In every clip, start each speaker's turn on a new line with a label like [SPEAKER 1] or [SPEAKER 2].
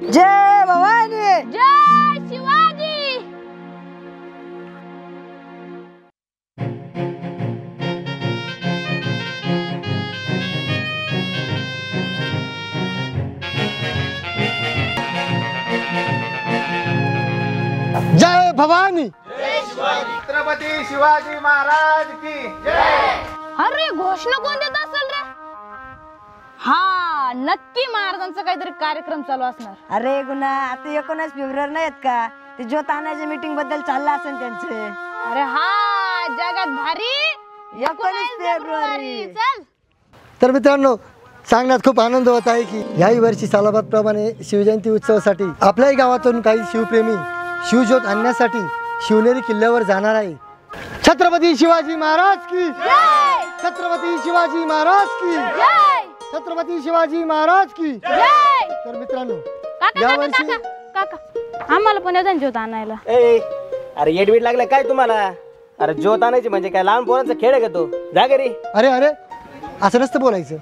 [SPEAKER 1] जय भवानी,
[SPEAKER 2] जय शिवाजी।
[SPEAKER 3] जय भवानी,
[SPEAKER 4] जय शिवाजी। छत्रपती शिवाजी महाराज की जय।
[SPEAKER 2] अरे घोषणा कोण देत असेल रे? हा नक्की महाराजांचा काहीतरी कार्यक्रम चालू असणार।
[SPEAKER 1] अरे गुन्हा आता 19 फेब्रुवारी नाहीत का, ते ज्योत आणायच्या मीटिंग बद्दल चाललं असेल त्यांचे।
[SPEAKER 2] अरे हा जगात भारी
[SPEAKER 1] 19 फेब्रुवारी।
[SPEAKER 2] चल
[SPEAKER 3] तर मित्रांनो सांगण्यात खूप आनंद होत आहे की याही वर्षी सालाबाद प्रमाणे शिवजयंती उत्सवासाठी आपल्याही गावातून काही शिवप्रेमी शिवज्योत आणण्यासाठी शिवनेरी किल्ल्यावर जाणार आहे। छत्रपती शिवाजी महाराज की
[SPEAKER 2] जय,
[SPEAKER 3] छत्रपती शिवाजी महाराज की
[SPEAKER 2] जय,
[SPEAKER 3] छत्रपती शिवाजी महाराज की
[SPEAKER 2] जय।
[SPEAKER 3] तर मित्रांनो
[SPEAKER 2] काका
[SPEAKER 3] या
[SPEAKER 2] काका
[SPEAKER 3] वर्षी
[SPEAKER 2] काका काका आम्हाला पण येतं ज्योत आणायला।
[SPEAKER 5] ए अरे येडबीड लागलं काय तुम्हाला? अरे ज्योत आणायची म्हणजे काय लहान पोरांचा खेळ आहे का तो? जा घरी।
[SPEAKER 3] अरे अरे असं नसतं बोलायचं,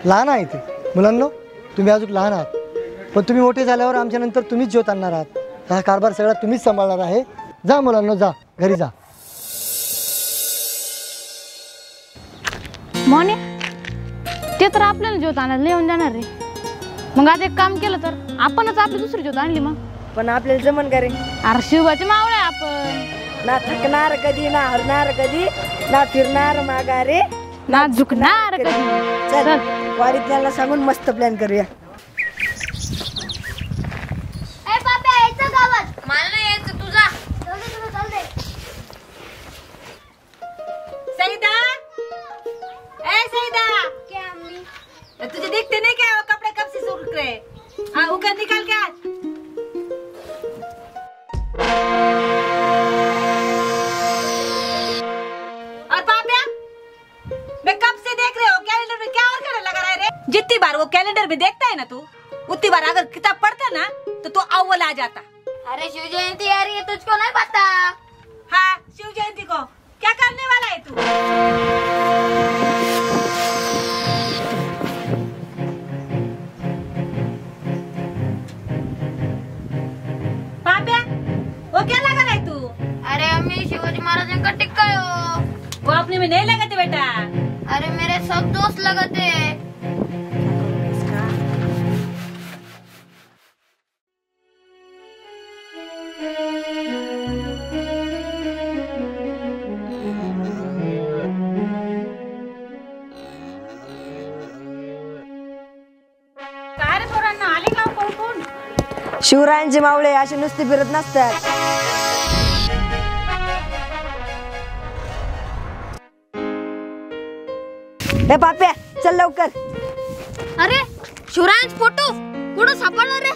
[SPEAKER 3] लहान आहे ते मुलांनो, तुम्ही अजून लहान आहात, पण तुम्ही मोठे झाल्यावर आमच्या नंतर तुम्हीच ज्योत आणणार आहात, हा कारभार सगळा तुम्हीच सांभाळणार आहे। जा मुलांनो, जा घरी जा।
[SPEAKER 2] मोने ते तर आपल्याला ज्योत आणायला येऊन जाणार रे, मग आज एक काम केलं तर आपणच आपली दुसरी ज्योत आणली मग।
[SPEAKER 1] पण आपल्याला जमन का रे?
[SPEAKER 2] अरे शिवाचे मावळे आपण,
[SPEAKER 1] ना थकणार कधी, ना हरणार कधी, ना फिरणार माघारे,
[SPEAKER 2] ना झुकणार कधी।
[SPEAKER 1] चल वाडीत त्याला सांगून मस्त प्लॅन करूया।
[SPEAKER 6] ए पापा यायचं गावात? मला नाही यायचं, तुझा चल दे।
[SPEAKER 7] सईदा, ए सईदा,
[SPEAKER 6] क्या अम्मी?
[SPEAKER 7] तुझे देखते नहीं क्या वो कपड़े कब से सूख रहे? हाँ उकर निकाल के आज। और पापिया, मैं कब से देख रहे हो कैलेंडर में क्या और करने लगा रहा है रे? जितनी बार वो कैलेंडर में देखता है ना तू, उतनी बार अगर किताब पढ़ता ना तो तू अव्वल आ जाता।
[SPEAKER 6] अरे शिव जयंती आ रही है, तुझको नहीं पता?
[SPEAKER 7] हाँ शिव जयंती को क्या करने वाला है तू? पापिया, वो क्या लगा रहा है तू?
[SPEAKER 6] अरे अम्मी शिवाजी महाराज का टिक्का है वो।
[SPEAKER 7] वो अपने में नहीं लगाते बेटा।
[SPEAKER 6] अरे मेरे सब दोस्त लगाते हैं।
[SPEAKER 7] काय रे पोरांना, आले का कोण कोण?
[SPEAKER 1] शिवरायांचे मावळे असे नुसते फिरत नसतात। ए पाप्या चल लवकर।
[SPEAKER 6] अरे शिवरायांचा फोटो कुठं सापडला रे?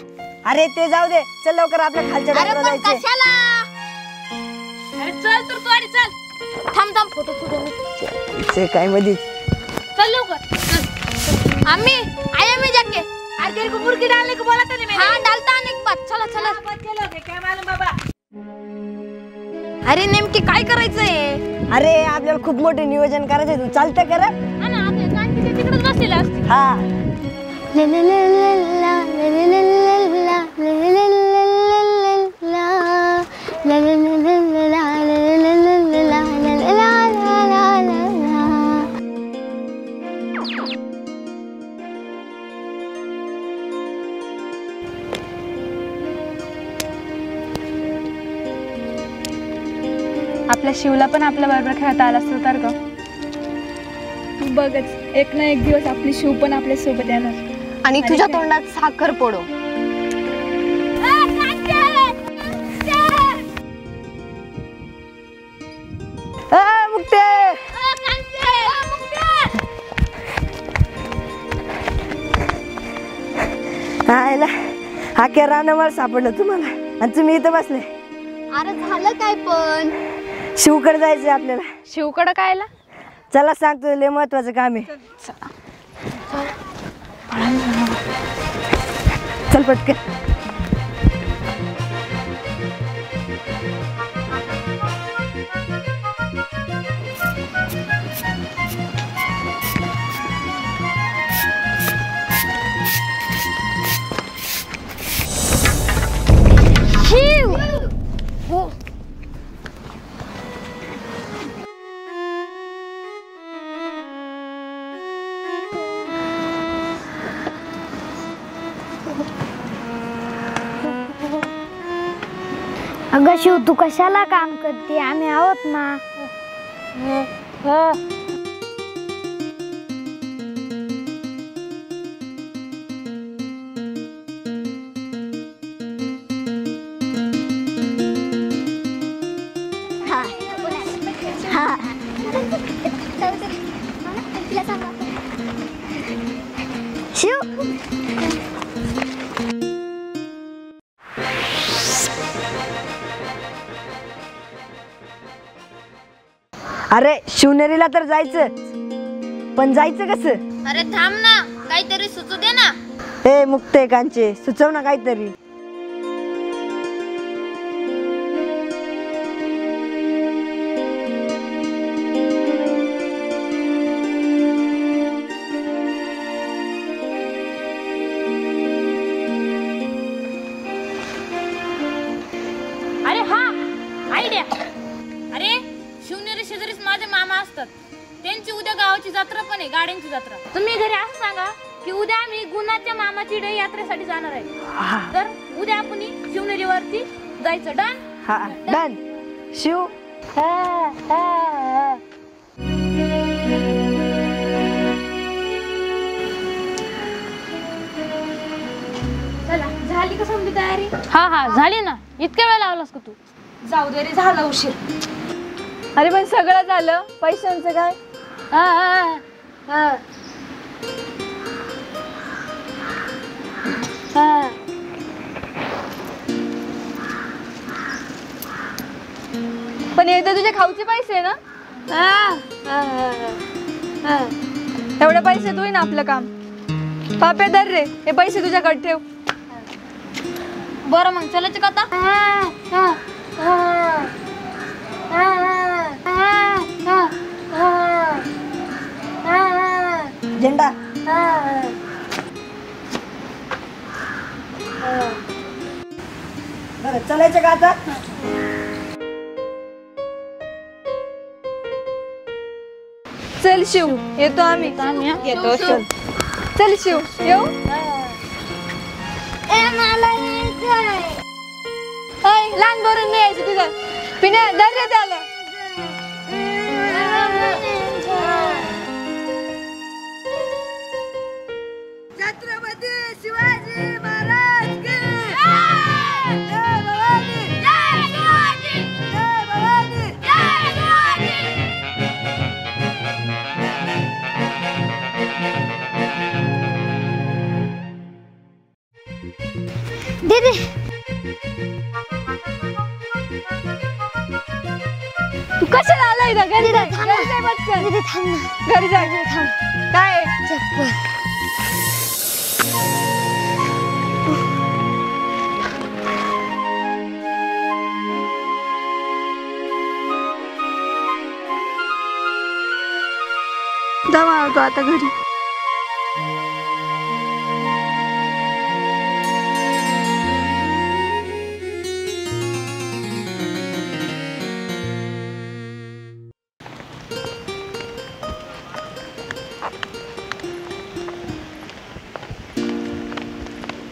[SPEAKER 1] अरे ते जाऊ दे, चल लवकर आपल्या खालच्या
[SPEAKER 6] अरे
[SPEAKER 1] डोंगरावर
[SPEAKER 6] पण
[SPEAKER 1] जायचंय।
[SPEAKER 6] कशाला?
[SPEAKER 7] अरे चल तर तू आधी चल।
[SPEAKER 6] थांब थांब फोटो तुझे
[SPEAKER 1] ते काय मधीच
[SPEAKER 7] चल लवकर चल।
[SPEAKER 6] अम्मी आया मी जाके। अरे
[SPEAKER 7] तेरे को मुर्गी डालने को बोला था ना मैंने।
[SPEAKER 6] हाँ डालता अनेक बार. चला चला.
[SPEAKER 7] चलो क्या मालूम बाबा.
[SPEAKER 6] अरे नेमके काय करायचंय?
[SPEAKER 1] अरे आपल्याला खूप मोठे नियोजन करायचंय. तू चालतं कर.
[SPEAKER 2] हा ना आता जानकीच्या तिकडेच बसलेला असते.
[SPEAKER 1] हा
[SPEAKER 8] आपल्या शिवला पण आपल्या बरोबर खेळता आला असतो तर ग. तू बघच एक ना एक दिवस आपली शिव पण आपल्या सोबत येणार.
[SPEAKER 6] आणि तुझ्या तोंडात साखर पडो.
[SPEAKER 1] मुक्ते हा के रानामाळ सापडलं तुम्हाला आणि तुम्ही इथं बसले.
[SPEAKER 6] अरे झालं काय पण?
[SPEAKER 1] शिवकडे जायचंय आपल्याला.
[SPEAKER 2] शिवकडं कायला?
[SPEAKER 1] चला सांगतो लय महत्वाचं काम आहे. चल पटकन.
[SPEAKER 6] अगं शिव तू कशाला काम करते? आम्ही आहोत ना. शिव
[SPEAKER 1] अरे शिवनेरीला तर जायचं पण जायचं कसं?
[SPEAKER 6] अरे थांब ना, काहीतरी सुचू दे ना.
[SPEAKER 1] ए मुक्ते कांचे सुचव ना काहीतरी.
[SPEAKER 2] अरे हा आयडिया. अरे शिवनेरी शेजारीच माझे मामा असतात. त्यांची उद्या गावाची जत्रा पण आहे, गाड्यांची जत्रा. तुम्ही घरी असं सांगा की उद्या आम्ही गुणाच्या मामाची डे यात्रेसाठी जाणार आहे. तर उद्या आपण शिवनेरीवरती जायचं. डन?
[SPEAKER 1] हा डन. शिव
[SPEAKER 2] चला झाली का समजी तयारी? हा हा झाली ना. इतक्या वेळ लावलास का तू?
[SPEAKER 7] जाऊ दे रे, झाला उशीर.
[SPEAKER 8] अरे पण सगळं झालं, पैशांचं काय? पण एकदा तुझे खाऊचे पैसे ना. एवढे पैसे तू ना आपलं काम. पाप्या दर रे, हे पैसे तुझ्याकडे ठेव.
[SPEAKER 2] बरं मग चलायचं का आता?
[SPEAKER 1] झेंडा. बरं चलायचं का आता?
[SPEAKER 8] चल शिव, येतो आम्ही.
[SPEAKER 7] येतो.
[SPEAKER 8] चल चल शिव, येऊ. लहान बरोबर नाही यायचं तुझं. पिण्या दर त्याला.
[SPEAKER 1] छत्रपती शिवाजी महाराज की जय भवानी. जय शिवाजी. जय भवानी. जय शिवाजी.
[SPEAKER 6] दीदी
[SPEAKER 8] तू कशाला आलाय ना घरी? जाय पटकन.
[SPEAKER 6] दीदी थांब ना.
[SPEAKER 8] घरी जाय. काय
[SPEAKER 6] चप्पल.
[SPEAKER 8] जाऊ तो आता घरी.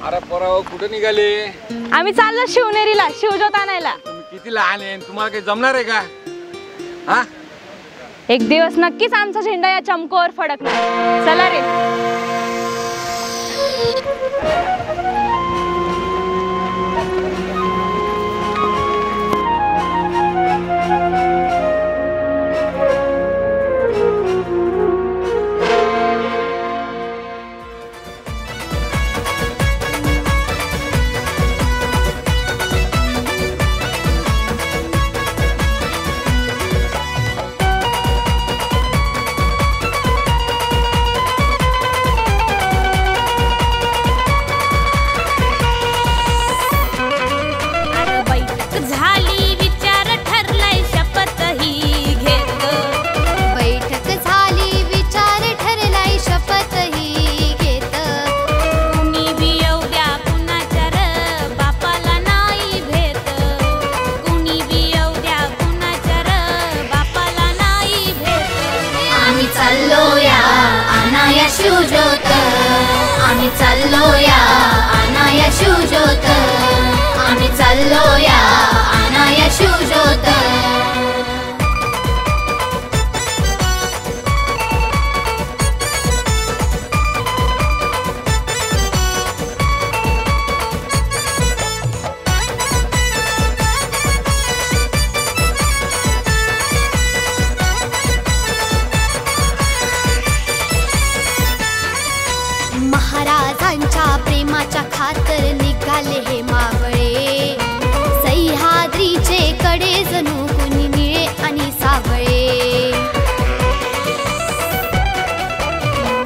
[SPEAKER 9] अरे पोराव कुठे निघाले?
[SPEAKER 8] आम्ही चाललो शिवनेरीला शिवज्योत आणायला.
[SPEAKER 9] तुम्ही किती लहान आहे, तुम्हाला काही जमणार आहे का? हा,
[SPEAKER 8] एक दिवस नक्कीच आमचा झेंडा या चमकोवर फडकणार. चला रे.
[SPEAKER 6] शिवज्योत आम्ही चाललो या अनाया शिवज्योत आम्ही चाललो या अनाया शिवज्योत.
[SPEAKER 10] महाराजांच्या प्रेमाच्या खातर निघाले हे मावळे. सह्याद्रीचे कडे जणू कुणी निळे आणि सावळे.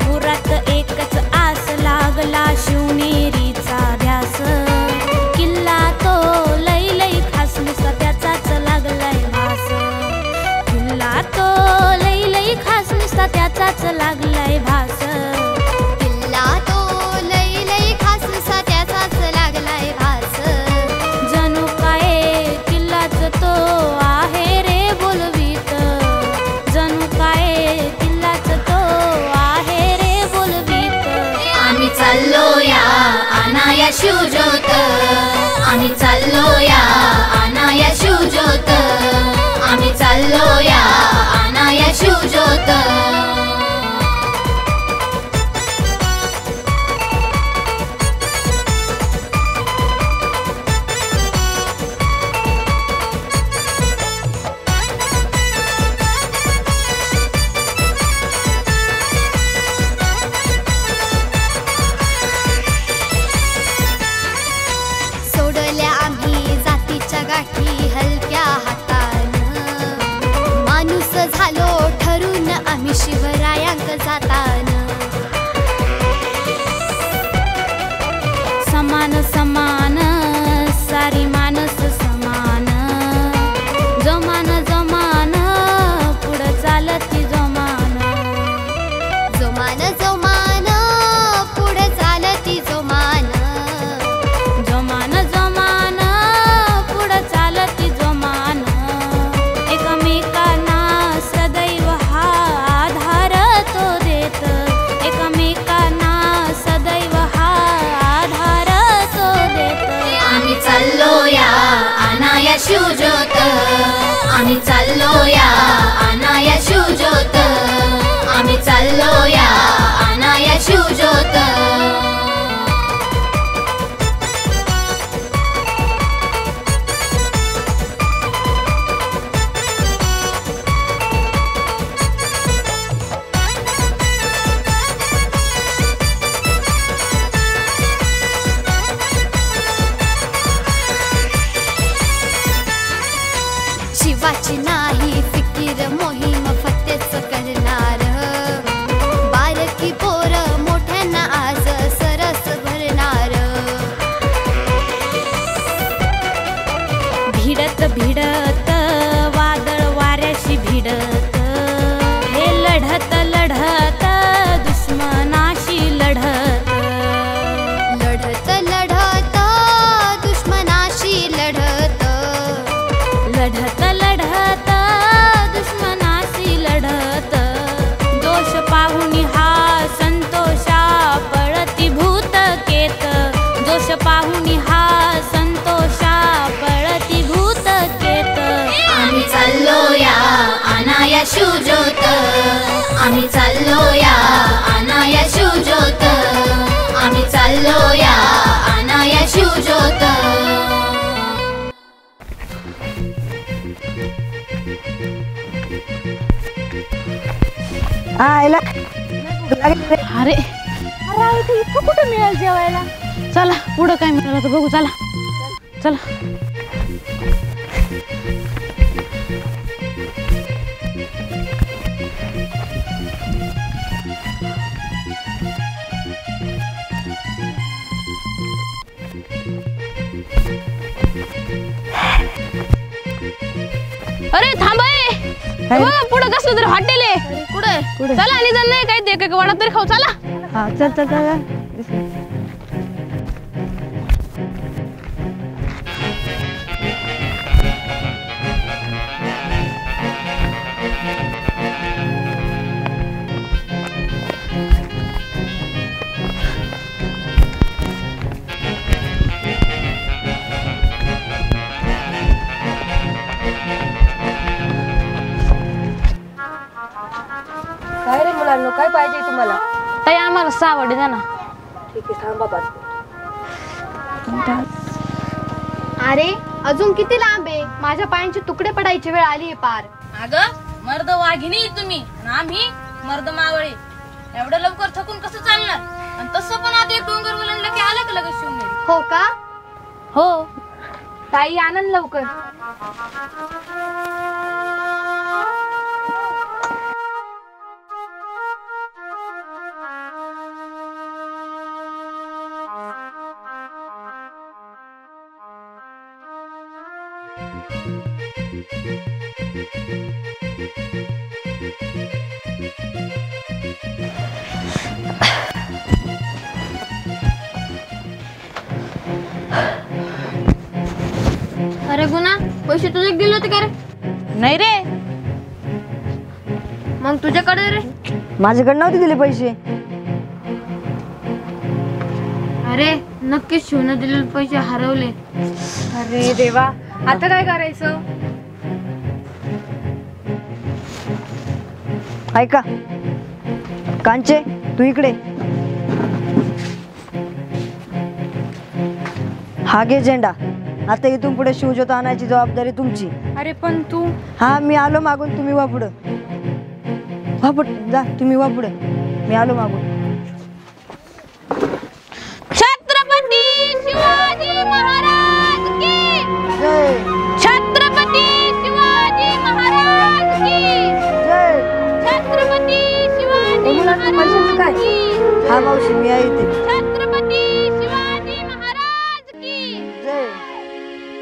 [SPEAKER 2] मुरात एकच आस लागला शिवनेरीचा ध्यास. किल्ला तो लई लई खास नुसता त्याचाच लागलाय भास. किल्ला तो लई लई खास नुसता त्याचाच लागलाय भास. जणू काय किल्लाच तो आहे रे बोलवीत. जणू काय किल्लाच तो आहे रे बोलवीत.
[SPEAKER 6] आम्ही चाललो या अनाया शिवज्योत आम्ही चाललो या अनाया शिवज्योत आम्ही चाललो या अनाया शिवज्योत.
[SPEAKER 10] सोडल्या आम्ही जातीच्या गाठी हलक्या हातानं. माणूस झालो ठरून आम्ही शिवरायांक जातान.
[SPEAKER 2] समान समान सारी माणस समान. जमान जमान पुढं चालती जमान.
[SPEAKER 10] जोमान जोमान पुढे चालती जोमान.
[SPEAKER 2] जमान जमान पुढं चालती जमान. एकमेकांना सदैव हा आधार तो देत. एकमेकांना सदैव हा आधार तो देत.
[SPEAKER 6] आम्ही चाललो या अनाया शिवज्योत आम्ही चाललो या अनाया शिवज्योत आम्ही चाललो या अनाया शिवज्योत.
[SPEAKER 10] शिवाची नाही फिकीर मोहीम फतेच करणार. बारकी आम्ही चाललो या आणाया शिवज्योत, आम्ही चाललो या आणाया शिवज्योत.
[SPEAKER 2] अरे अरे इथं कुठं मिळेल जेवायला? चला पुढं काय मिळालं तर बघू. चला चला. अरे थांब, पुढं कसलं तरी हॉटेल आहे. कुठे? चला आणि जण नाही काय ते वडा तरी खाऊ. चला.
[SPEAKER 1] हा चल चल चल. काय रे मुलांनो, काय पाहिजे तुम्हाला?
[SPEAKER 2] ताई आम्हाला 6 वडे द्या ना.
[SPEAKER 1] ठीक आहे, थांबा बस.
[SPEAKER 6] अरे अजून किती लांब आहे? माझ्या पायांचे तुकडे पडायची वेळ आली आहे पार.
[SPEAKER 2] अगं मर्द वाघिणी तुम्ही आणि आम्ही मर्द मावळे. एवढं लवकर थकून कसं चालणार? आणि तसं पण आता एक डोंगर ओलांडलं की आलं का लगेच शिवनेरी?
[SPEAKER 6] हो का?
[SPEAKER 2] हो.
[SPEAKER 8] ताई आनंद लवकर.
[SPEAKER 6] अरे गुना, पैसे तुझे दिले होते का रे?
[SPEAKER 2] नाही रे.
[SPEAKER 6] मग तुझ्याकडे रे?
[SPEAKER 1] माझ्याकडे नव्हते दिले पैसे.
[SPEAKER 6] अरे नक्कीच शिवने दिलेले पैसे हरवले.
[SPEAKER 8] अरे देवा, आता काय करायचं?
[SPEAKER 1] ऐका कांचे, तू इकडे. हा घे झेंडा. आता इथून पुढे शिवज्योत आणायची जबाबदारी तुमची.
[SPEAKER 8] अरे पण तू.
[SPEAKER 1] हा मी आलो मागून, तुम्ही वा पुढं. वा पुढं जा, तुम्ही वा पुढं, मी आलो मागून.
[SPEAKER 2] छत्रपती शिवाजी महाराज की
[SPEAKER 1] जय.
[SPEAKER 2] छत्रपती शिवाजी महाराज की
[SPEAKER 1] जय.
[SPEAKER 2] छत्रपती शिवाजी
[SPEAKER 1] मुलांना पैशाचं काय? हा मावशी मी आहे इथे.
[SPEAKER 2] छत्रपती शिवाजी महाराज की
[SPEAKER 1] जय.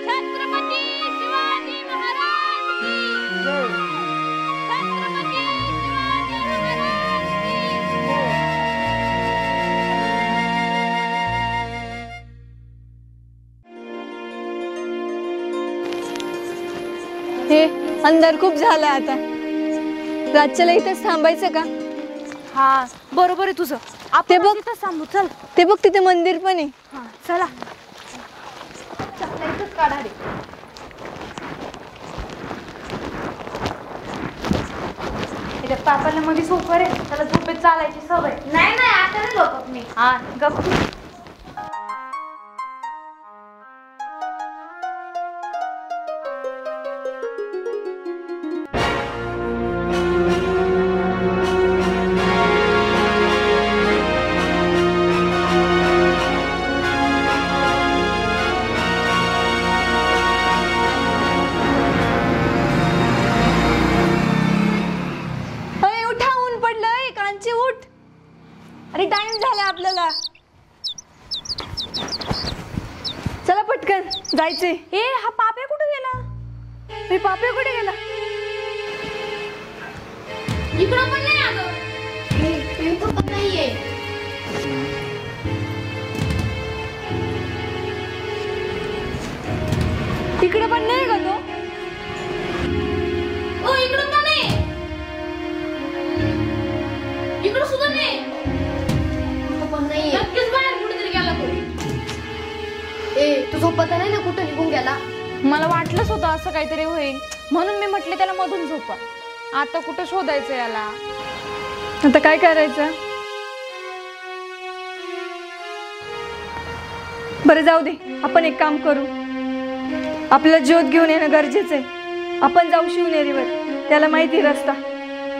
[SPEAKER 2] छत्रपती शिवाजी महाराज की
[SPEAKER 1] जय.
[SPEAKER 2] छत्रपती शिवाजी महाराज की
[SPEAKER 8] हे अंधार खूप झाला आता. रातच्याला इथेच थांबायचं का?
[SPEAKER 2] हा बरोबर आहे तुझं.
[SPEAKER 8] ते बघ
[SPEAKER 2] इथं थांबू. चल.
[SPEAKER 8] ते बघ तिथे मंदिर पण आहे.
[SPEAKER 2] चला.
[SPEAKER 8] पापाला मध्ये झोप रे, त्याला झोपेत चालायची सवय.
[SPEAKER 6] नाही नाही, आता नाही झोपत मी.
[SPEAKER 8] हा गप. अरे टाइम झाला आपल्याला. चला पटकन जायचे.
[SPEAKER 2] ए हा पाप्या कुठे गेला?
[SPEAKER 8] हे पाप्या कुठे गेला?
[SPEAKER 6] इकडं पण नाही आलं. इथं पण नाहीये.
[SPEAKER 8] तिकडे पण नाही का तो?
[SPEAKER 2] ओ इकडं पण नाही. इकडं सुद्धा नाही. नक्कीच बाहेर कुठेतरी गेला तो.
[SPEAKER 6] ए तू झोपत नाही ना, कुठं निघून गेला?
[SPEAKER 2] मला वाटलंच होतं असं काहीतरी होईल, म्हणून मी म्हटले त्याला मधून झोपा.
[SPEAKER 8] आता कुठं शोधायचं याला? आता काय करायचं? बरं जाऊ दे, आपण एक काम करू. आपलं ज्योत घेऊन येणं गरजेचं आहे. आपण जाऊ शिवनेरीवर, त्याला माहिती रस्ता.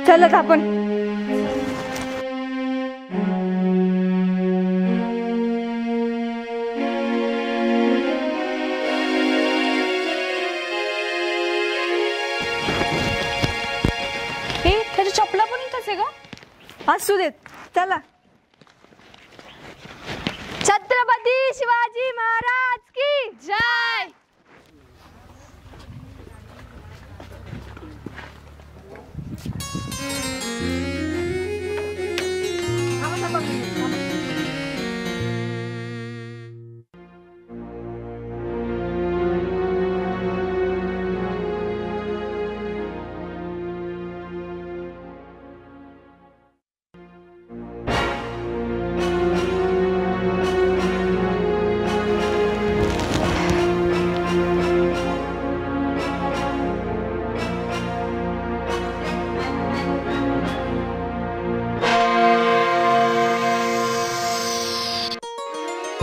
[SPEAKER 8] चलत आपण. त्याची चपला पण इथंच आहे का? असू देत, चला. छत्रपती शिवाजी महाराज की जय.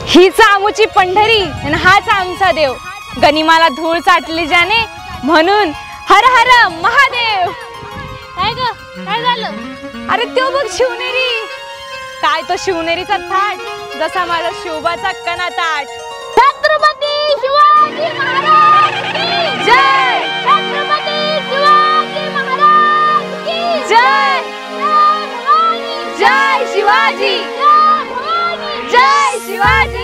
[SPEAKER 8] हीच आमची पंढरी आणि हाच आमचा देव. गनिमाला धूळ चाटली जाणे म्हणून हर हर महादेव.
[SPEAKER 2] काय ग, काय झालं?
[SPEAKER 8] अरे तो बघ शिवनेरी. काय तो शिवनेरीचा थाट, जसा माझा शिवबाचा कणा ताट.
[SPEAKER 2] छत्रपती शिवाजी महाराज की
[SPEAKER 8] जय.
[SPEAKER 2] छत्रपती शिवाजी महाराज की
[SPEAKER 8] जय. जय शिवाजी. जय शिवाजी.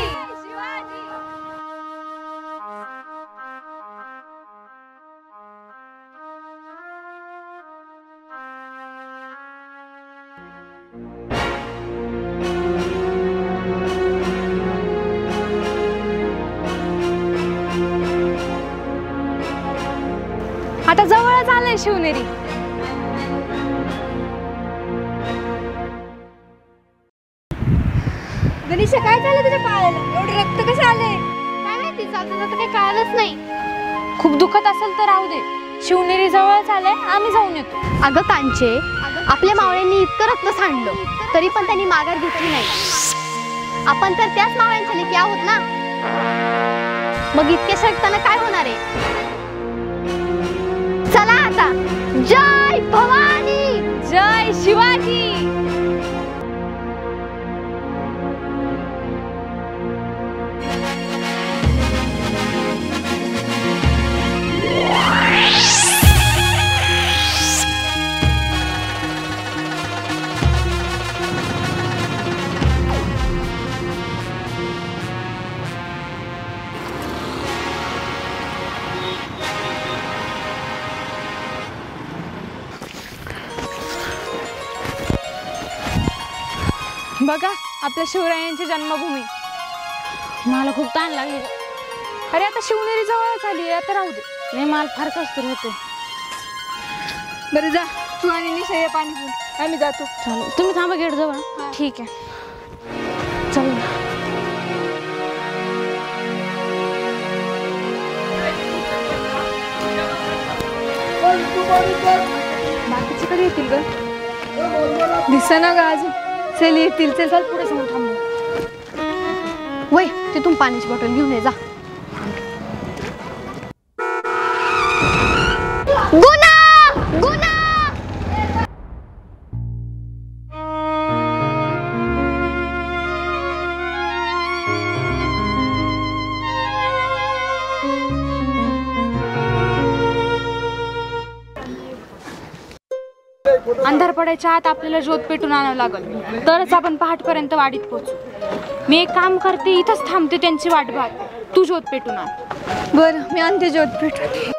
[SPEAKER 8] आता जवळच आलंय शिवनेरी. गणेश, काय झालं तुझ्या पायाला? एवढं रक्त कसं आलंय?
[SPEAKER 6] काय माहिती, चालतं जातं काही कळालंच नाही.
[SPEAKER 8] खूप दुखत असेल तर राहू दे. शिवनेरी जवळच आलंय, आम्ही जाऊन येतो.
[SPEAKER 6] अगं कांचे, आपल्या मावळ्यांनी इतकं रक्त सांडलं तरी पण त्यांनी माघार घेतली नाही. आपण तर त्याच मावळ्यांच्या लेकी आहोत ना. मग इतक्या रक्तानं काय होणार आहे? चला आता. जय भवानी.
[SPEAKER 8] जय शिवाजी. बघा आपल्या शिवरायांची जन्मभूमी.
[SPEAKER 2] मला खूप ताण लागली.
[SPEAKER 8] अरे आता शिवनेरी जवळच आली आहे, आता राहू दे.
[SPEAKER 2] नाही, मला फार कसतरी होते.
[SPEAKER 8] बरं जा तू आणि निशा पाणी पिऊन, आम्ही जातो.
[SPEAKER 2] चालेल, तुम्ही थांबा गेट जवळ. ठीक आहे, चल.
[SPEAKER 8] बाकीचे कधी येतील ग? दिसेना ग अजून. चल येतील. चल चल पुढे समोर थांबू.
[SPEAKER 6] वय तिथून पाण्याची बॉटल घेऊन ये जा. गुना गुना.
[SPEAKER 8] अंधार पडायच्या आत आपल्याला ज्योत पेटून आणावं लागल, तरच आपण पहाटपर्यंत वाडीत पोहोचू. मी एक काम करते, इथंच थांबते त्यांची वाट बघ. तू ज्योत पेटून आण. बरं, मी आणते ज्योत पेटून.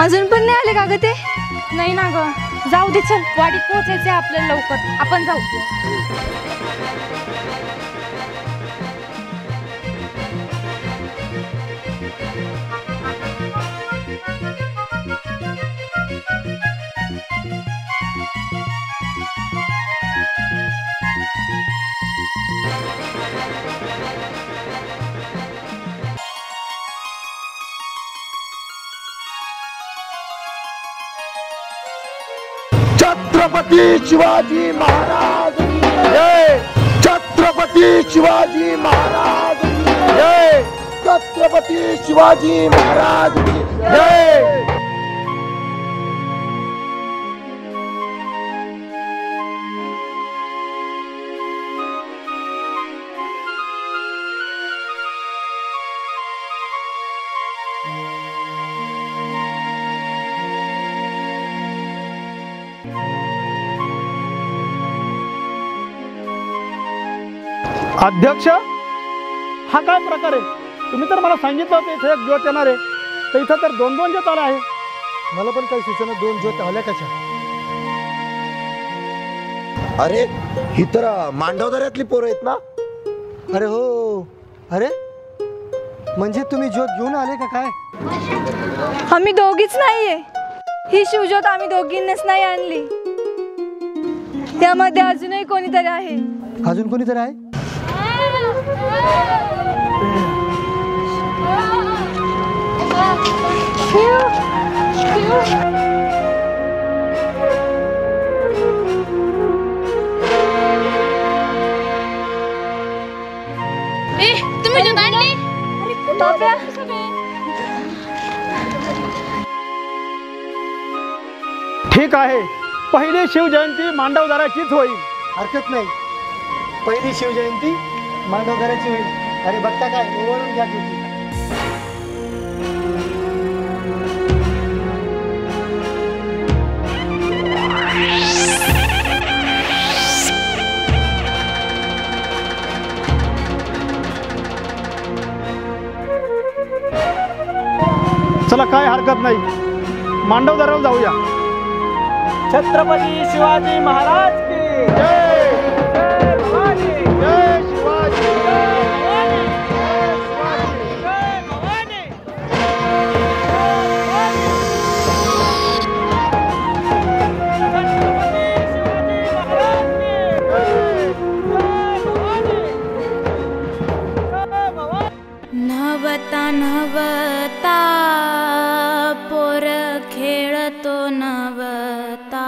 [SPEAKER 8] अजून पण नाही आले का ग ते? नाही ना ग. जाऊ दे, चल वाडीत पोहोचायचंय आपल्याला लवकर, आपण जाऊ.
[SPEAKER 11] छत्रपती शिवाजी महाराज जय. छत्रपती शिवाजी महाराज जय. छत्रपती शिवाजी महाराज जय.
[SPEAKER 12] अध्यक्ष, हा काय प्रकार आहे? तुम्ही तर मला सांगितलं होतं इथे एक ज्योत येणार आहे, तर इथं तर 2-2 ज्योत आल्या आहे.
[SPEAKER 3] मला पण काही सूचना 2 ज्योत आल्या कशा?
[SPEAKER 11] अरे ही तर मांडवदऱ्यातली पोरं आहेत ना?
[SPEAKER 3] अरे हो. अरे म्हणजे तुम्ही ज्योत घेऊन आले का काय?
[SPEAKER 8] आम्ही दोघीच नाहीये. ही शिवज्योत आम्ही दोघींनीच नाही आणली. त्यामध्ये अजूनही कोणीतरी आहे.
[SPEAKER 3] अजून कोणीतरी आहे?
[SPEAKER 2] तुम्ही ज्योत आणली?
[SPEAKER 12] ठीक आहे, पहिली शिवजयंती मांडवदऱ्याचीच होईल.
[SPEAKER 3] हरकत नाही, पहिली शिवजयंती मांडवदऱ्याची होईल. अरे बघता काय, ओवाळून घ्या ज्योती.
[SPEAKER 12] चला, काय हरकत नाही, मांडवदऱ्याला जाऊया.
[SPEAKER 5] छत्रपती शिवाजी महाराज की जय. जय भवानी. जय शिवाजी. जय भवानी. जय भवानी.
[SPEAKER 10] नवता नवता पोर खेळतो नवता.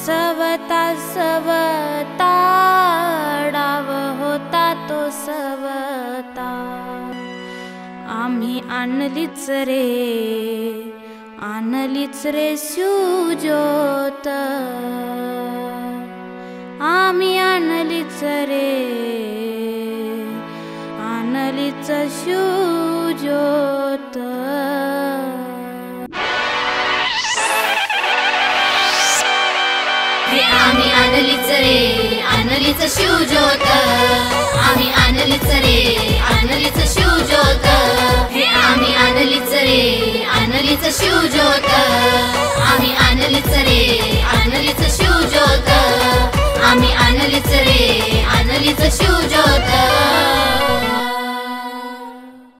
[SPEAKER 10] सवता सवता डाव होता तो सवता. आम्ही आणलीच रे शिवज्योत. आम्ही आणलीच शिवज्योत.
[SPEAKER 13] आम्ही आणलीच शिवज्योत. आम्ही आणलीच शिवज्योत. हे आम्ही आणलीच शिवज्योत.